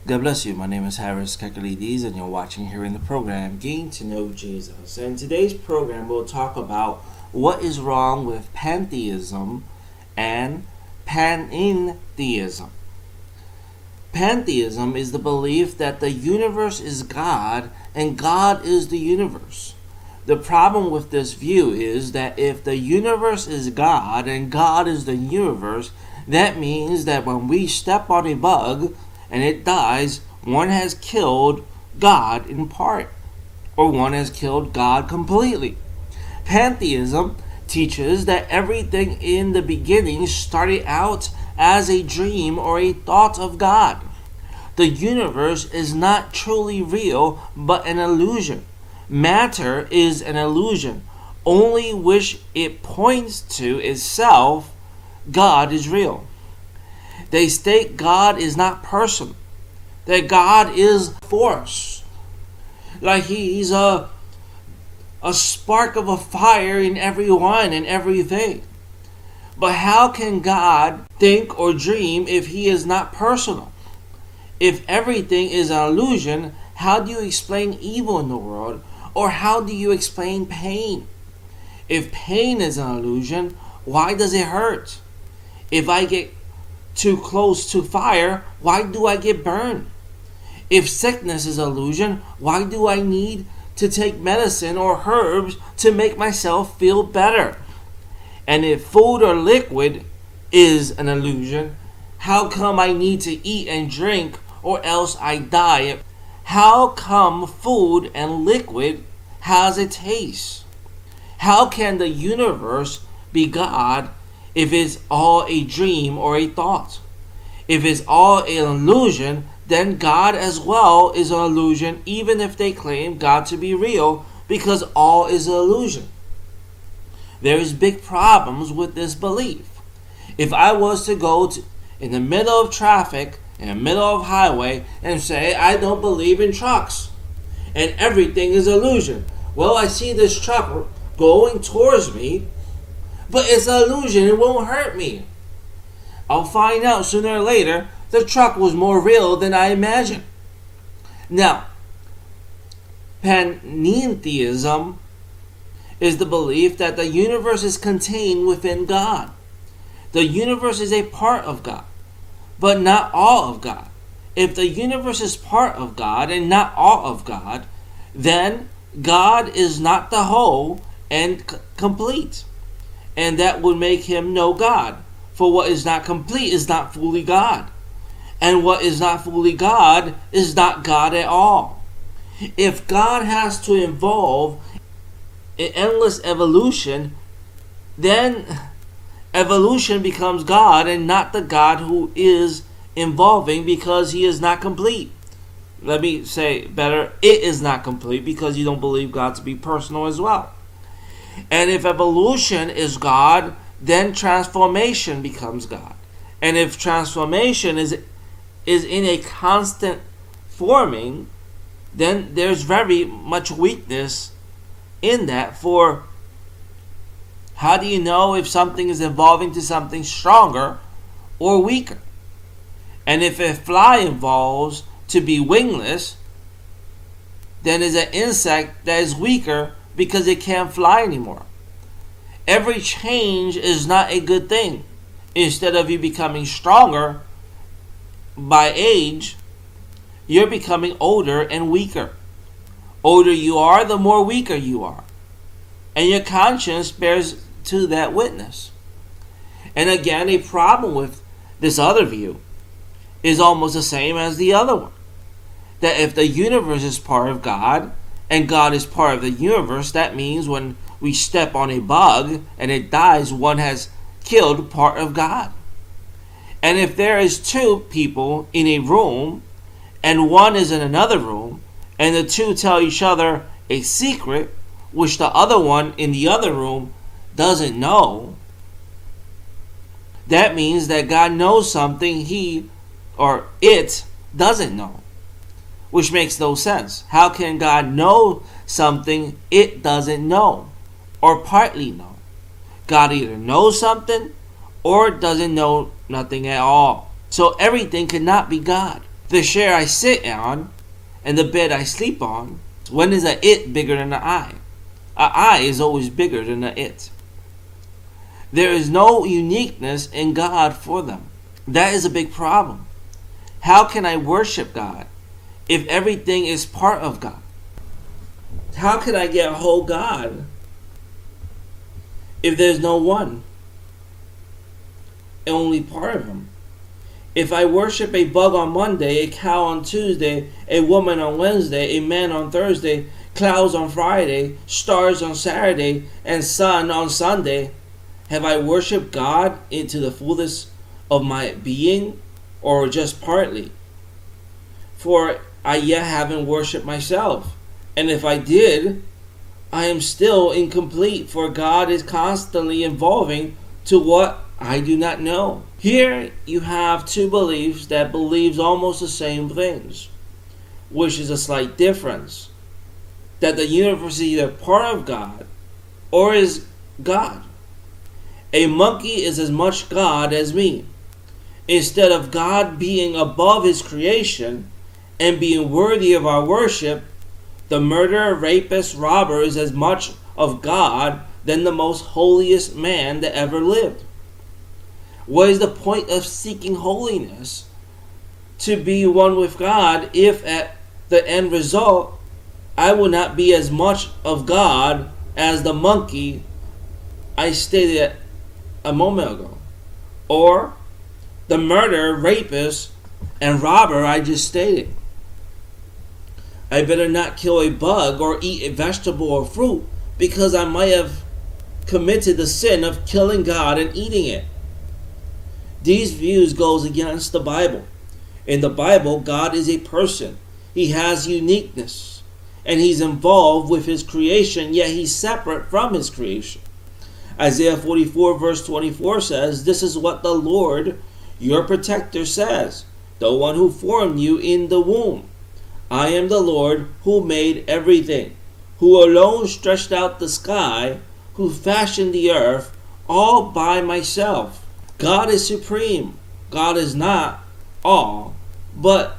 God bless you. My name is Harris Kekalides, and you're watching here in the program Getting to Know Jesus. And today's program will talk about what is wrong with pantheism and panentheism. Pantheism is the belief that the universe is God and God is the universe. The problem with this view is that if the universe is God and God is the universe, that means that when we step on a bug and it dies, one has killed God in part, or one has killed God completely. Pantheism teaches that everything in the beginning started out as a dream or a thought of God. The universe is not truly real, but an illusion. Matter is an illusion, only which it points to itself. God is real. They state God is not personal, that God is force, like He's a spark of a fire in everyone and everything. But how can God think or dream if He is not personal? If everything is an illusion, how do you explain evil in the world? Or how do you explain pain? If pain is an illusion, why does it hurt? If I get too close to fire, why do I get burned? If sickness is an illusion, why do I need to take medicine or herbs to make myself feel better? And if food or liquid is an illusion, how come I need to eat and drink or else I die? How come food and liquid has a taste? How can the universe be God if it's all a dream or a thought? If it's all an illusion, then God as well is an illusion, even if they claim God to be real, because all is an illusion. There is big problems with this belief. If I was to go in the middle of traffic, in the middle of highway, and say, I don't believe in trucks, and everything is illusion. Well, I see this truck going towards me, but it's an illusion, it won't hurt me. I'll find out sooner or later the truck was more real than I imagined. Now, panentheism is the belief that the universe is contained within God. The universe is a part of God, but not all of God. If the universe is part of God and not all of God, then God is not the whole and complete. And that would make Him no God. For what is not complete is not fully God. And what is not fully God is not God at all. If God has to involve an endless evolution, then evolution becomes God and not the God who is involving, because He is not complete. Let me say better, it is not complete because you don't believe God to be personal as well. And if evolution is God, then transformation becomes God. And if transformation is in a constant forming, then there's very much weakness in that. For how do you know if something is evolving to something stronger or weaker? And if a fly evolves to be wingless, then it's an insect that is weaker because it can't fly anymore. Every change is not a good thing. Instead of you becoming stronger by age, you're becoming older and weaker. Older you are, the more weaker you are. And your conscience bears to that witness. And again, a problem with this other view is almost the same as the other one. That if the universe is part of God and God is part of the universe, that means when we step on a bug and it dies, one has killed part of God. And if there is two people in a room and one is in another room, and the two tell each other a secret which the other one in the other room doesn't know, that means that God knows something he or it doesn't know, which makes no sense. How can God know something it doesn't know or partly know? God either knows something or doesn't know nothing at all. So everything cannot be God. The chair I sit on and the bed I sleep on, when is a it bigger than the I? A I is always bigger than a it. There is no uniqueness in God for them. That is a big problem. How can I worship God if everything is part of God? How can I get a whole God if there's no one? Only part of him. If I worship a bug on Monday, a cow on Tuesday, a woman on Wednesday, a man on Thursday, clouds on Friday, stars on Saturday, and sun on Sunday, have I worshipped God into the fullness of my being, or just partly? For I yet haven't worshipped myself. And if I did, I am still incomplete, for God is constantly evolving to what I do not know. Here you have two beliefs that believes almost the same things, which is a slight difference. That the universe is either part of God or is God. A monkey is as much God as me. Instead of God being above his creation and being worthy of our worship, the murderer, rapist, robber is as much of God than the most holiest man that ever lived. What is the point of seeking holiness to be one with God if at the end result I will not be as much of God as the monkey I stated a moment ago, or the murderer, rapist, and robber I just stated? I better not kill a bug or eat a vegetable or fruit because I might have committed the sin of killing God and eating it. These views goes against the Bible. In the Bible, God is a person. He has uniqueness, and he's involved with his creation, yet he's separate from his creation. Isaiah 44 verse 24 says, "This is what the Lord, your protector, says, the one who formed you in the womb. I am the Lord who made everything, who alone stretched out the sky, who fashioned the earth, all by myself." God is supreme. God is not all, but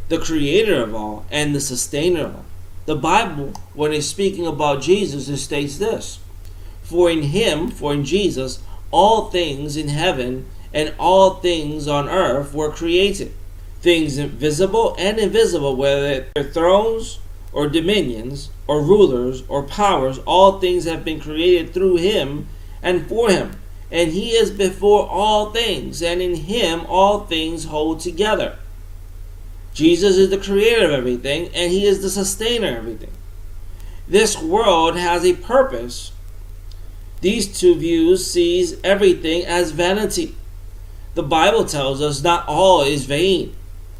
the creator of all and the sustainer of all. The Bible, when it's speaking about Jesus, it states this: For in Jesus, all things in heaven and all things on earth were created. Things visible and invisible, whether they're thrones or dominions or rulers or powers, all things have been created through him and for him. And he is before all things, and in him all things hold together. Jesus is the creator of everything, and he is the sustainer of everything. This world has a purpose. These two views sees everything as vanity. The Bible tells us not all is vain,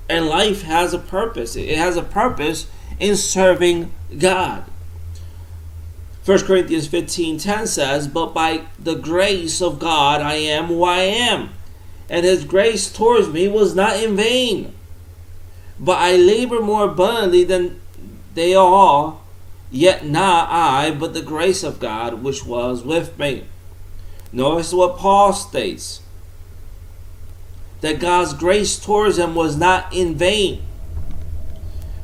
and life has a purpose. It has a purpose in serving God. 1 Corinthians 15:10 says, "But by the grace of God I am who I am, and his grace towards me was not in vain. But I labor more abundantly than they all, yet not I, but the grace of God which was with me." Notice what Paul states, that God's grace towards him was not in vain.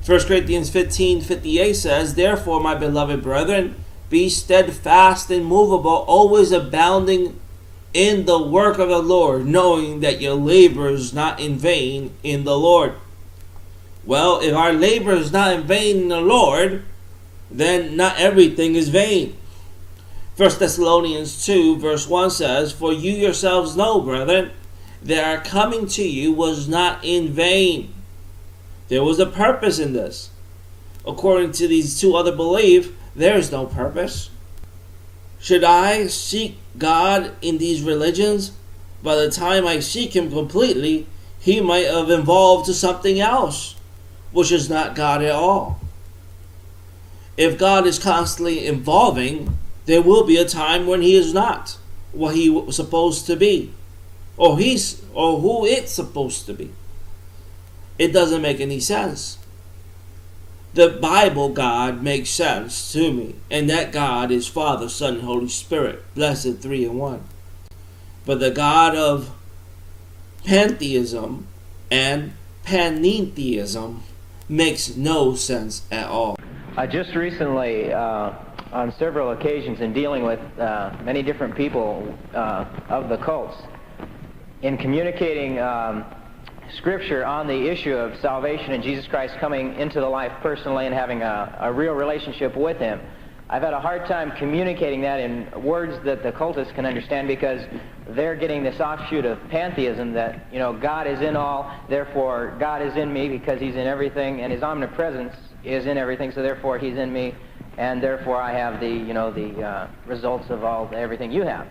1 Corinthians 15:58 says, "Therefore, my beloved brethren, be steadfast and immovable, always abounding in the work of the Lord, knowing that your labor is not in vain in the Lord." Well, if our labor is not in vain in the Lord, then not everything is vain. 1 Thessalonians 2 verse 1 says, "For you yourselves know, brethren, that our coming to you was not in vain." There was a purpose in this. According to these two other beliefs, there is no purpose. Should I seek God in these religions? By the time I seek him completely, he might have evolved to something else, which is not God at all. If God is constantly evolving, there will be a time when he is not what he was supposed to be, or who it's supposed to be. It doesn't make any sense. The Bible God makes sense to me, and that God is Father, Son, and Holy Spirit, blessed three in one. But the God of Pantheism and pantheism makes no sense at all. Just recently, on several occasions in dealing with many different people of the cults, in communicating Scripture on the issue of salvation and Jesus Christ coming into the life personally and having a real relationship with Him, I've had a hard time communicating that in words that the cultists can understand, because they're getting this offshoot of pantheism that, you know, God is in all, therefore God is in me because He's in everything, and His omnipresence is in everything, so therefore He's in me, and therefore I have the, you know, the results of everything you have.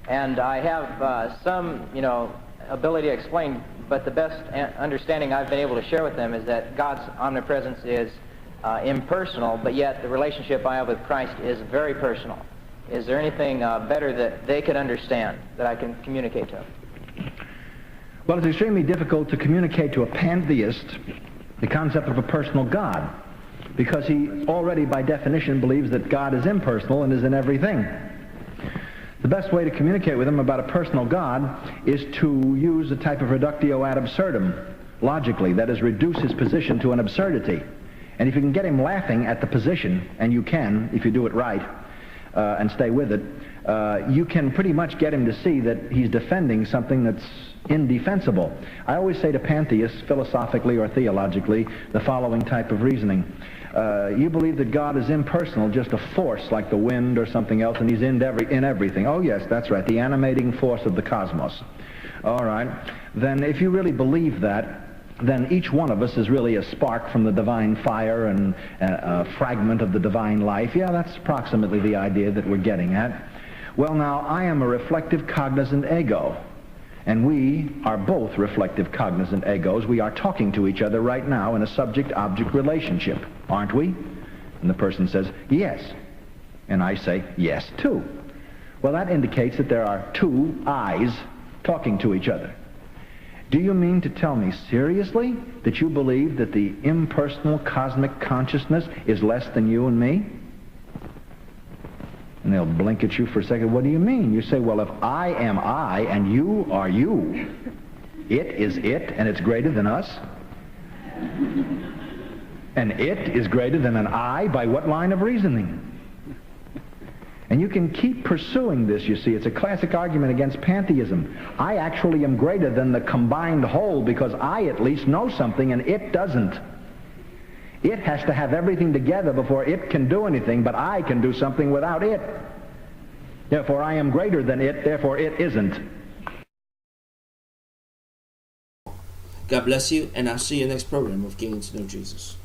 And I have some, you know, ability to explain, but the best understanding I've been able to share with them is that God's omnipresence is impersonal, but yet the relationship I have with Christ is very personal. Is there anything better that they could understand that I can communicate to them? Well, it's extremely difficult to communicate to a pantheist the concept of a personal God, because he already by definition believes that God is impersonal and is in everything. The best way to communicate with him about a personal God is to use a type of reductio ad absurdum, logically, that is, reduce his position to an absurdity. And if you can get him laughing at the position, and you can, if you do it right, and stay with it, you can pretty much get him to see that he's defending something that's indefensible. I always say to pantheists, philosophically or theologically, the following type of reasoning. You believe that God is impersonal, just a force like the wind or something else, and He's in everything. Oh yes, that's right, the animating force of the cosmos. All right, then if you really believe that, then each one of us is really a spark from the divine fire and a fragment of the divine life. Yeah, that's approximately the idea that we're getting at. Well, now, I am a reflective cognizant ego, and we are both reflective cognizant egos. We are talking to each other right now in a subject-object relationship, aren't we? And the person says, yes. And I say, yes, too. Well, that indicates that there are two I's talking to each other. Do you mean to tell me seriously that you believe that the impersonal cosmic consciousness is less than you and me? And they'll blink at you for a second. What do you mean? You say, well, if I am I and you are you, it is it and it's greater than us? And it is greater than an I by what line of reasoning? And you can keep pursuing this, you see. It's a classic argument against pantheism. I actually am greater than the combined whole because I at least know something and it doesn't. It has to have everything together before it can do anything, but I can do something without it. Therefore, I am greater than it, therefore it isn't. God bless you, and I'll see you next program of Getting to Know Jesus.